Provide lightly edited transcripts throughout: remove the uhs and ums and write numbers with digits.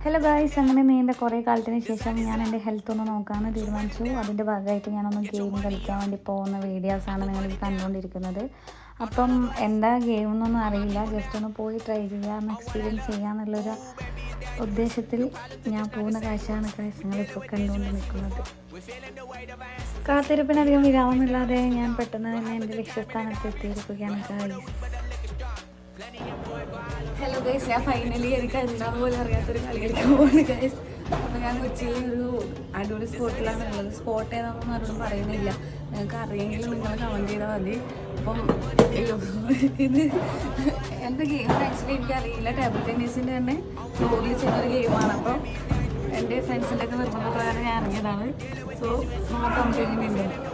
Hello guys, അങ്ങനെ നീണ്ട കുറേ കാലത്തിന് ശേഷം ഞാൻ എൻ്റെ ഹെൽത്ത് ഒന്ന് നോക്കാമെന്ന് തീരുമാനിച്ചു. അതിൻ്റെ ഭാഗമായിട്ട് ഞാനൊന്ന് ഗെയിം കളിക്കാൻ വേണ്ടി പോകുന്ന വീഡിയോസാണ് നിങ്ങൾ കണ്ടുകൊണ്ടിരിക്കുന്നത്. അപ്പം എന്താ ഗെയിം എന്നൊന്നും അറിയില്ല, ജസ്റ്റ് ഒന്ന് പോയി ട്രൈ ചെയ്യാമെന്ന് എക്സ്പീരിയൻസ് ചെയ്യാമെന്നുള്ളൊരു ഉദ്ദേശത്തിൽ ഞാൻ പോകുന്ന കാഴ്ചയാണ് ഗായ്സ് നിങ്ങളിപ്പോൾ കണ്ടുകൊണ്ട് നിൽക്കുന്നത്. കാത്തിരിപ്പിനധികം വിരാമമില്ലാതെ ഞാൻ പെട്ടെന്ന് തന്നെ എൻ്റെ ലക്ഷ്യസ്ഥാനത്ത് എത്തിയിരിക്കുകയാണ് ഗായ്സ്. ഹലോ ഗൈസ്, ഞാൻ ഫൈനലി എനിക്ക് എന്താന്ന് പോലും അറിയാത്തൊരു കളി കളിക്കാൻ പോകുന്നു ഗൈസ്. അപ്പോൾ ഞാൻ കൊച്ചിയിൽ ഒരു അടിപൊളി സ്പോട്ടിലാണ് ഉള്ളത്. സ്പോട്ട് ഏതാണെന്നൊന്നും ആരോടും പറയുന്നില്ല, നിങ്ങൾക്ക് അറിയെങ്കിലും നിങ്ങൾ കമൻറ്റ് ചെയ്താൽ മതി. അപ്പം ഇത് എന്താ ഗെയിം ആക്ച്വലി എനിക്കറിയില്ല. ടേബിൾ ടെന്നീസിൻ്റെ തന്നെ ഫ്ലോറിൽ ചെയ്യുന്നൊരു ഗെയിമാണ്. അപ്പം എൻ്റെ ഫ്രണ്ട്സിൻ്റെ ഒക്കെ നിർബന്ധപ്രകാരം ഞാൻ ഇറങ്ങിയതാണ്. സോ നമ്മൾ കംപ്ലീറ്റ് ചെയ്യുന്നുണ്ട്.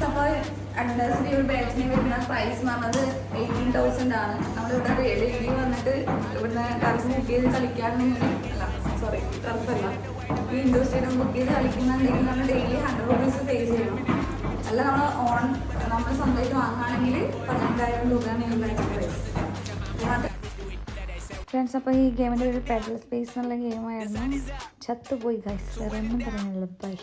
അപ്പോൾ അഡ്വാൻസിൻ്റെ ഒരു ബാച്ചിന് വരുന്ന പ്രൈസ് എന്ന് പറഞ്ഞത് 18,000 ആണ്. നമ്മളിവിടെ ഡെയിലി വന്നിട്ട് ഇവിടുന്ന് ടർഫ് ബുക്ക് ചെയ്ത് കളിക്കാറുണ്ടെങ്കിൽ ടർഫല്ല, ഈ ഇൻഡോർ സ്റ്റേഡിയം ബുക്ക് ചെയ്ത് കളിക്കുന്നുണ്ടെങ്കിൽ നമ്മൾ ഡെയിലി 100 rupees പേ ചെയ്യണം. അല്ല നമ്മൾ സ്വന്തമായിട്ട് വാങ്ങുകയാണെങ്കിൽ 15,000 രൂപയാണ് ഈ ബാച്ച് പ്രൈസ്. ഫ്രണ്ട്സ്, അപ്പോൾ ഈ ഗെയിമിൻ്റെ ഒരു പെഡൽ സ്പേസ് എന്നുള്ള ഗെയിമായിരുന്നു. ചത്തുപോയി ഗൈസ്, വേറെ ഒന്നും പറയുന്നില്ല. ബൈ.